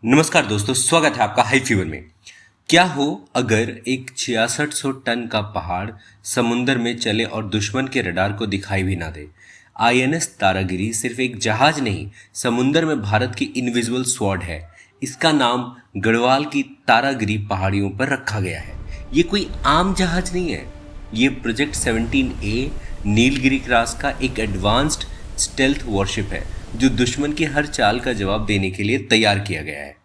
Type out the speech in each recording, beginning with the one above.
नमस्कार दोस्तों, स्वागत है आपका हाई फीवर में। क्या हो अगर एक 6600 टन का पहाड़ समुंदर में चले और दुश्मन के रडार को दिखाई भी ना दे। आईएनएस तारागिरी सिर्फ एक जहाज नहीं, समुंदर में भारत की इनविजिबल स्वॉर्ड है। इसका नाम गढ़वाल की तारागिरी पहाड़ियों पर रखा गया है। ये कोई आम जहाज नहीं है, ये प्रोजेक्ट 17A नीलगिरी क्लास का एक एडवांस्ड स्टेल्थ वॉरशिप है जो दुश्मन की हर चाल का जवाब देने के लिए तैयार किया गया है।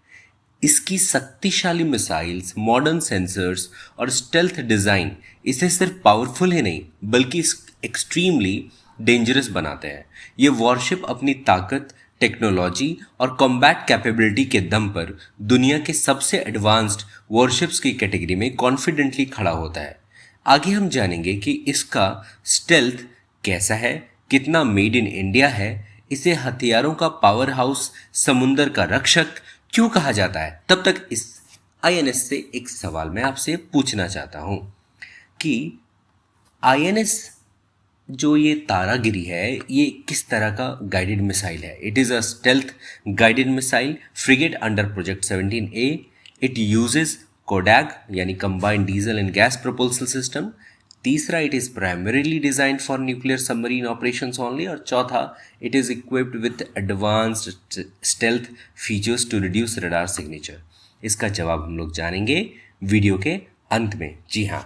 इसकी शक्तिशाली मिसाइल्स, मॉडर्न सेंसर्स और स्टेल्थ डिजाइन इसे सिर्फ पावरफुल ही नहीं बल्कि एक्सट्रीमली डेंजरस बनाते हैं। ये वॉरशिप अपनी ताकत, टेक्नोलॉजी और कॉम्बैट कैपेबिलिटी के दम पर दुनिया के सबसे एडवांस्ड वॉरशिप्स की कैटेगरी में कॉन्फिडेंटली खड़ा होता है। आगे हम जानेंगे कि इसका स्टेल्थ कैसा है, कितना मेड इन इंडिया है, इसे हथियारों का पावर हाउस, समुंदर का रक्षक क्यों कहा जाता है। तब तक इस आईएनएस से एक सवाल मैं आपसे पूछना चाहता हूं कि आईएनएस जो ये तारागिरी है, ये किस तरह का गाइडेड मिसाइल है। It is a stealth guided missile frigate under project 17A। It uses कोडैक यानी combined diesel and gas propulsion system. तीसरा, it is primarily design for nuclear submarine operations only. और चौथा, it is equipped with advanced stealth features to reduce radar signature. इसका जवाब हम लोग जानेंगे वीडियो के अंत में। जी हाँ,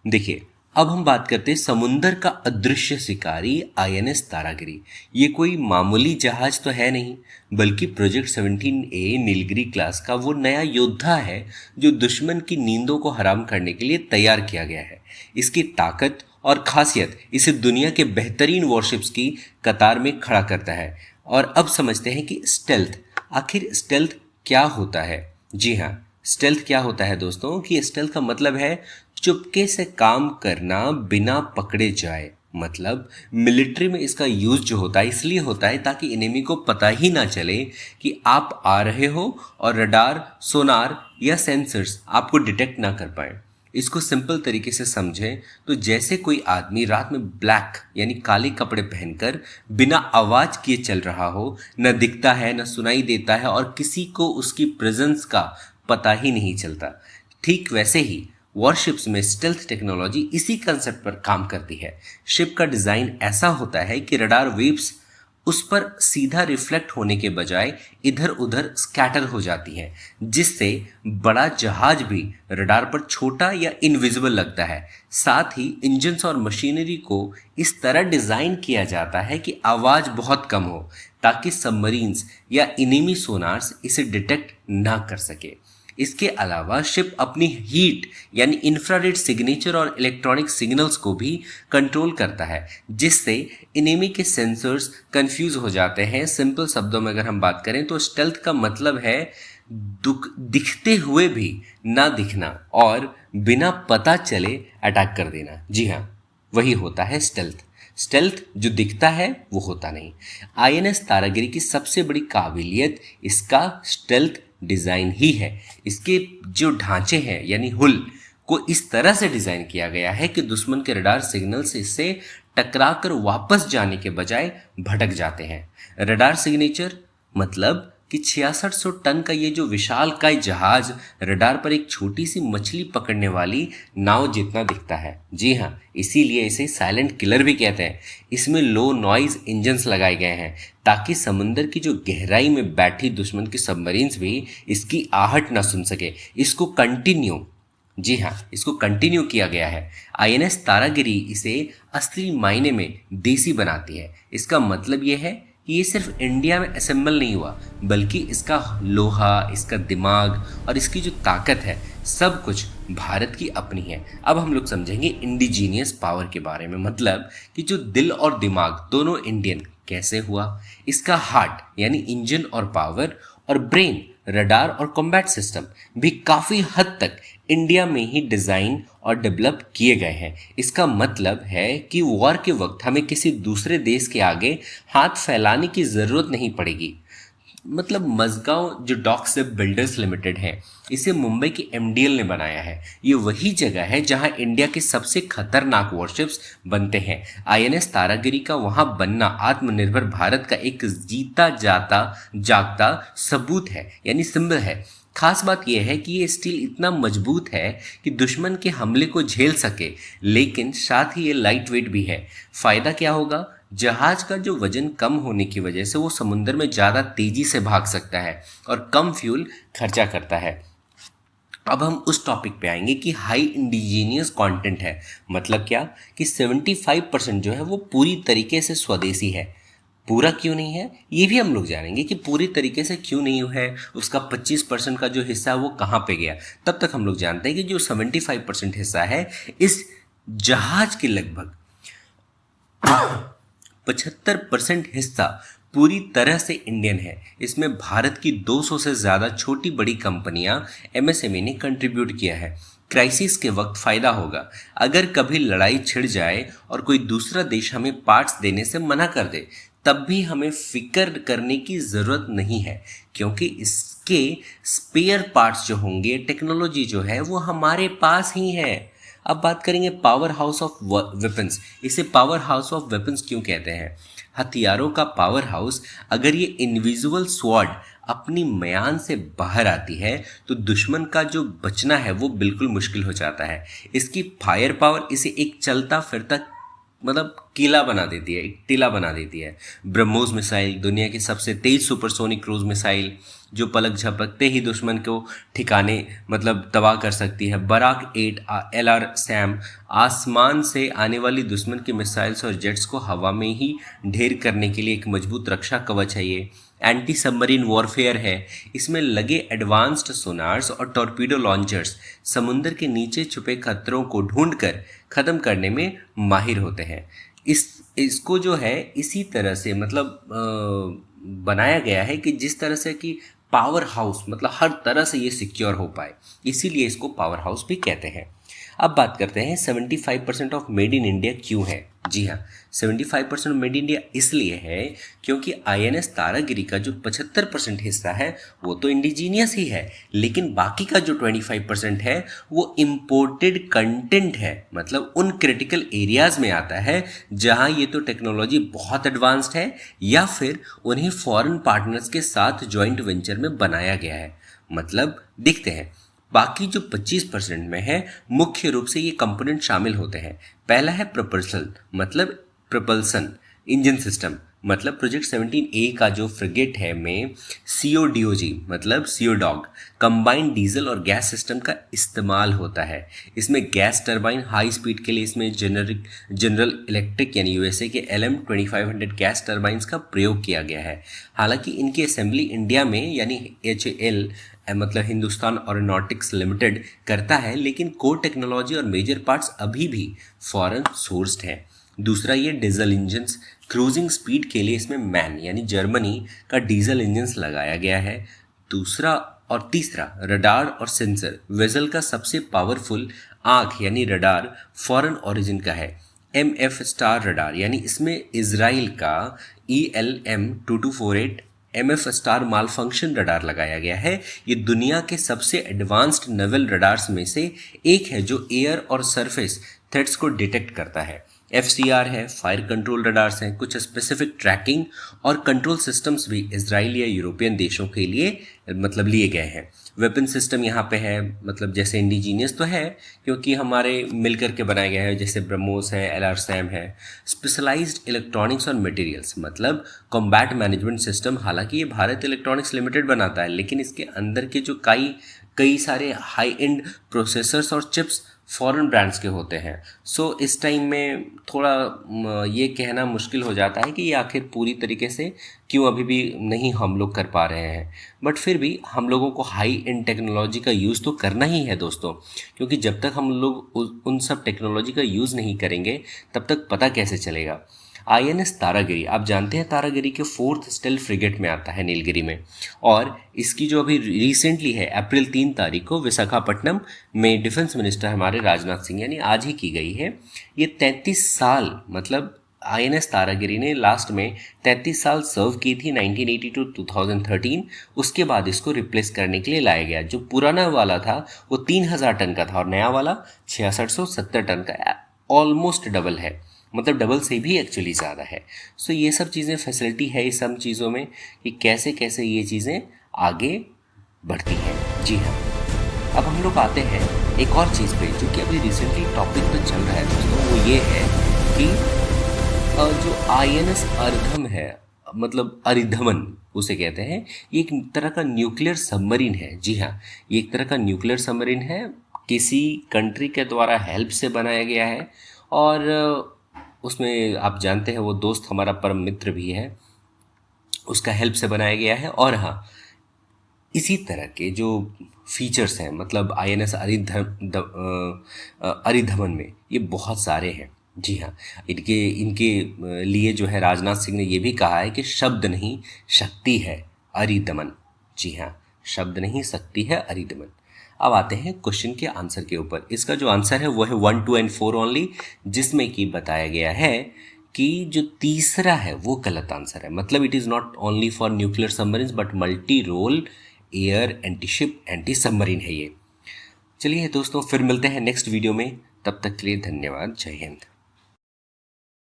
देखिए, अब हम बात करते हैं समुंदर का अदृश्य शिकारी आईएनएस तारागिरी। ये कोई मामूली जहाज तो है नहीं, बल्कि प्रोजेक्ट 17A नीलगिरी क्लास का वो नया योद्धा है जो दुश्मन की नींदों को हराम करने के लिए तैयार किया गया है। इसकी ताकत और खासियत इसे दुनिया के बेहतरीन वॉरशिप्स की कतार में खड़ा करता है। और अब समझते हैं कि स्टेल्थ, आखिर स्टेल्थ क्या होता है। जी हाँ, स्टेल्थ क्या होता है दोस्तों कि स्टेल्थ का मतलब है चुपके से काम करना बिना पकड़े जाए। मतलब मिलिट्री में इसका यूज जो होता है इसलिए होता है ताकि एनिमी को पता ही ना चले कि आप आ रहे हो और रडार, सोनार या सेंसर्स आपको डिटेक्ट ना कर पाए। इसको सिंपल तरीके से समझें तो जैसे कोई आदमी रात में ब्लैक यानी काले कपड़े पहनकर बिना आवाज किए चल रहा हो, न दिखता है न सुनाई देता है और किसी को उसकी प्रेजेंस का पता ही नहीं चलता। ठीक वैसे ही वॉरशिप्स में स्टेल्थ टेक्नोलॉजी इसी कंसेप्ट पर काम करती है। शिप का डिजाइन ऐसा होता है कि रडार वेव्स उस पर सीधा रिफ्लेक्ट होने के बजाय इधर उधर स्कैटर हो जाती हैं, जिससे बड़ा जहाज भी रडार पर छोटा या इनविजिबल लगता है। साथ ही इंजन्स और मशीनरी को इस तरह डिजाइन किया जाता है कि आवाज बहुत कम हो ताकि सबमरीन्स या इनेमी सोनार्स इसे डिटेक्ट ना कर सके। इसके अलावा शिप अपनी हीट यानी इंफ्रारेड सिग्नेचर और इलेक्ट्रॉनिक सिग्नल्स को भी कंट्रोल करता है, जिससे इनेमी के सेंसर्स कंफ्यूज हो जाते हैं। सिंपल शब्दों में अगर हम बात करें तो स्टेल्थ का मतलब है दिखते हुए भी ना दिखना और बिना पता चले अटैक कर देना। जी हाँ, वही होता है स्टेल्थ। स्टेल्थ जो दिखता है वो होता नहीं। आईएनएस तारागिरी की सबसे बड़ी काबिलियत इसका स्टेल्थ डिज़ाइन ही है। इसके जो ढांचे हैं यानी हुल को इस तरह से डिज़ाइन किया गया है कि दुश्मन के रडार सिग्नल से इससे टकरा कर वापस जाने के बजाय भटक जाते हैं। रडार सिग्नेचर मतलब कि 6600 टन का ये जो विशालकाय जहाज रडार पर एक छोटी सी मछली पकड़ने वाली नाव जितना दिखता है। जी हाँ, इसीलिए इसे साइलेंट किलर भी कहते हैं। इसमें लो नॉइज इंजन्स लगाए गए हैं ताकि समुंदर की जो गहराई में बैठी दुश्मन की सबमरीन्स भी इसकी आहट ना सुन सके। इसको कंटिन्यू किया गया है। आईएनएस तारागिरी इसे असली मायने में देसी बनाती है। इसका मतलब ये है कि ये सिर्फ इंडिया में असेंबल नहीं हुआ, बल्कि इसका लोहा, इसका दिमाग और इसकी जो ताकत है सब कुछ भारत की अपनी है। अब हम लोग समझेंगे इंडिजीनियस पावर के बारे में, मतलब कि जो दिल और दिमाग दोनों इंडियन कैसे हुआ। इसका हार्ट यानी इंजन और पावर और ब्रेन, रडार और कॉम्बैट सिस्टम भी काफ़ी हद तक इंडिया में ही डिज़ाइन और डेवलप किए गए हैं। इसका मतलब है कि वॉर के वक्त हमें किसी दूसरे देश के आगे हाथ फैलाने की ज़रूरत नहीं पड़ेगी। मतलब मजगांव जो डॉक शिप बिल्डर्स लिमिटेड है, इसे मुंबई की एमडीएल ने बनाया है। ये वही जगह है जहां इंडिया के सबसे खतरनाक वॉरशिप्स बनते हैं। आईएनएस तारागिरी का वहां बनना आत्मनिर्भर भारत का एक जीता जाता जागता सबूत है, यानी सिंबल है। खास बात यह है कि ये स्टील इतना मजबूत है कि दुश्मन के हमले को झेल सके, लेकिन साथ ही ये लाइट वेट भी है। फायदा क्या होगा? जहाज का जो वजन कम होने की वजह से वो समुद्र में ज़्यादा तेजी से भाग सकता है और कम फ्यूल खर्चा करता है। अब हम उस टॉपिक पे आएंगे कि हाई इंडिजीनियस कंटेंट है, मतलब क्या कि 75% जो है वो पूरी तरीके से स्वदेशी है। पूरा क्यों नहीं है ये भी हम लोग जानेंगे कि पूरी तरीके से क्यों नहीं है, उसका 25% का जो हिस्सा है वो कहाँ पे गया। तब तक हम लोग जानते हैं कि जो 75% हिस्सा है इस जहाज के लगभग 75% हिस्सा पूरी तरह से इंडियन है। इसमें भारत की 200 से ज़्यादा छोटी बड़ी कंपनियां एमएसएमई ने कंट्रीब्यूट किया है। क्राइसिस के वक्त फ़ायदा होगा। अगर कभी लड़ाई छिड़ जाए और कोई दूसरा देश हमें पार्ट्स देने से मना कर दे, तब भी हमें फिक्र करने की ज़रूरत नहीं है, क्योंकि इसके स्पेयर पार्ट्स जो होंगे, टेक्नोलॉजी जो है वो हमारे पास ही है। अब बात करेंगे पावर हाउस ऑफ वेपन्स। इसे पावर हाउस ऑफ वेपन्स क्यों कहते हैं? हथियारों का पावर हाउस। अगर ये इनविजिबल स्वॉर्ड अपनी म्यान से बाहर आती है तो दुश्मन का जो बचना है वो बिल्कुल मुश्किल हो जाता है। इसकी फायर पावर इसे एक चलता फिरता मतलब किला बना देती है, एक टीला बना देती है। ब्रह्मोस मिसाइल दुनिया की सबसे तेज सुपरसोनिक क्रूज मिसाइल, जो पलक झपकते ही दुश्मन को ठिकाने मतलब तबाह कर सकती है। बराक 8 LR सैम आसमान से आने वाली दुश्मन की मिसाइल्स और जेट्स को हवा में ही ढेर करने के लिए एक मजबूत रक्षा कवच है ये। एंटी सबमरीन वॉरफेयर है। इसमें लगे एडवांस्ड सोनार्स और टॉर्पीडो लॉन्चर्स समुद्र के नीचे छुपे खतरों को ढूंढकर ख़त्म करने में माहिर होते हैं। इसको जो है इसी तरह से मतलब बनाया गया है कि जिस तरह से कि पावर हाउस मतलब हर तरह से ये सिक्योर हो पाए, इसीलिए इसको पावर हाउस भी कहते हैं। अब बात करते हैं 75% ऑफ मेड इन इंडिया क्यों है। जी हाँ, 75% मेड इंडिया इसलिए है क्योंकि आईएनएस तारागिरी का जो 75% हिस्सा है वो तो इंडिजीनियस ही है, लेकिन बाकी का जो 25% है वो इम्पोर्टेड कंटेंट है। मतलब उन क्रिटिकल एरियाज में आता है जहाँ ये तो टेक्नोलॉजी बहुत एडवांस्ड है या फिर उन्हें फॉरेन पार्टनर्स के साथ जॉइंट वेंचर में बनाया गया है। मतलब देखते हैं, बाकी जो 25% में है मुख्य रूप से ये कंपोनेंट शामिल होते हैं। पहला है प्रपल्सल मतलब प्रपल्सन इंजन सिस्टम। मतलब प्रोजेक्ट 17A का जो फ्रिगेट है में CODOG मतलब CODOG कंबाइंड डीजल और गैस सिस्टम का इस्तेमाल होता है। इसमें गैस टरबाइन हाई स्पीड के लिए इसमें जनरल इलेक्ट्रिक यानी यूएसए के LM2500 गैस टरबाइंस का प्रयोग किया गया है। हालांकि इनकी असेंबली इंडिया में यानी HAL मतलब हिंदुस्तान एरोनॉटिक्स लिमिटेड करता है, लेकिन कोर टेक्नोलॉजी और मेजर पार्ट्स अभी भी फॉरेन सोर्स्ड हैं। दूसरा ये डीजल इंजन्स। क्रूजिंग स्पीड के लिए इसमें मैन यानी जर्मनी का डीजल इंजन्स लगाया गया है। दूसरा और तीसरा रडार और सेंसर। वेजल का सबसे पावरफुल आंख यानी रडार फॉरेन ओरिजिन का है। MF स्टार रडार यानी इसमें इसराइल का ELM-2248 MF स्टार माल फंक्शन रडार लगाया गया है। ये दुनिया के सबसे एडवांस्ड नेवल रडार्स में से एक है जो एयर और सरफेस थ्रेट्स को डिटेक्ट करता है। FCR है, फायर कंट्रोल रडार्स हैं। कुछ स्पेसिफिक ट्रैकिंग और कंट्रोल सिस्टम्स भी इजराइल या यूरोपियन देशों के लिए मतलब लिए गए हैं। वेपन सिस्टम यहाँ पे है, मतलब जैसे इंडिजीनियस तो है क्योंकि हमारे मिलकर के बनाया गया है, जैसे ब्रह्मोस है, LR सैम है। स्पेशलाइज्ड इलेक्ट्रॉनिक्स और मटेरियल्स मतलब कॉम्बैट मैनेजमेंट सिस्टम। हालांकि ये भारत इलेक्ट्रॉनिक्स लिमिटेड बनाता है, लेकिन इसके अंदर के जो कई सारे हाई एंड प्रोसेसर्स और चिप्स फॉरेन ब्रांड्स के होते हैं। सो इस टाइम में थोड़ा ये कहना मुश्किल हो जाता है कि ये आखिर पूरी तरीके से क्यों अभी भी नहीं हम लोग कर पा रहे हैं। बट फिर भी हम लोगों को हाई एंड टेक्नोलॉजी का यूज़ तो करना ही है दोस्तों, क्योंकि जब तक हम लोग उन सब टेक्नोलॉजी का यूज़ नहीं करेंगे तब तक पता कैसे चलेगा। INS तारागिरी, आप जानते हैं तारागिरी के 4th स्टेल फ्रिगेट में आता है नीलगिरी में, और इसकी जो अभी रिसेंटली है अप्रैल 3 तारीख को विशाखापट्टनम में डिफेंस मिनिस्टर हमारे राजनाथ सिंह यानी आज ही की गई है। ये 33 साल मतलब आईएनएस तारागिरी ने लास्ट में 33 साल सर्व की थी 1980 टू 2013। उसके बाद इसको रिप्लेस करने के लिए लाया गया। जो पुराना वाला था वो 3000 टन का था और नया वाला 6670 टन का, ऑलमोस्ट डबल है, मतलब डबल से भी एक्चुअली ज़्यादा है। सो ये सब चीज़ें फैसिलिटी है इस सब चीज़ों में कि कैसे कैसे ये चीज़ें आगे बढ़ती हैं। जी हाँ, अब हम लोग आते हैं एक और चीज़ पे जो कि अभी रिसेंटली टॉपिक पे चल रहा है दोस्तों, वो ये है कि जो आईएनएस अर्धम है, मतलब अरिधमन उसे कहते हैं, ये एक तरह का न्यूक्लियर सबमरीन है। जी हाँ, ये एक तरह का न्यूक्लियर सबमरीन है, किसी कंट्री के द्वारा हेल्प से बनाया गया है और उसमें आप जानते हैं वो दोस्त हमारा परम मित्र भी है, उसका हेल्प से बनाया गया है। और हाँ, इसी तरह के जो फीचर्स हैं, मतलब आईएनएस अरिधमन में ये बहुत सारे हैं। जी हाँ, इनके इनके लिए जो है राजनाथ सिंह ने ये भी कहा है कि शब्द नहीं शक्ति है अरिदमन। जी हाँ, शब्द नहीं शक्ति है अरिदमन। अब आते हैं क्वेश्चन के आंसर के ऊपर। इसका जो आंसर है वो है 1, 2 एंड 4 ओनली, जिसमें कि बताया गया है कि जो तीसरा है वो गलत आंसर है। मतलब it is not only for nuclear submarines but multi role air antiship anti submarine है ये। चलिए दोस्तों, फिर मिलते हैं नेक्स्ट वीडियो में, तब तक के लिए धन्यवाद, जय हिंद।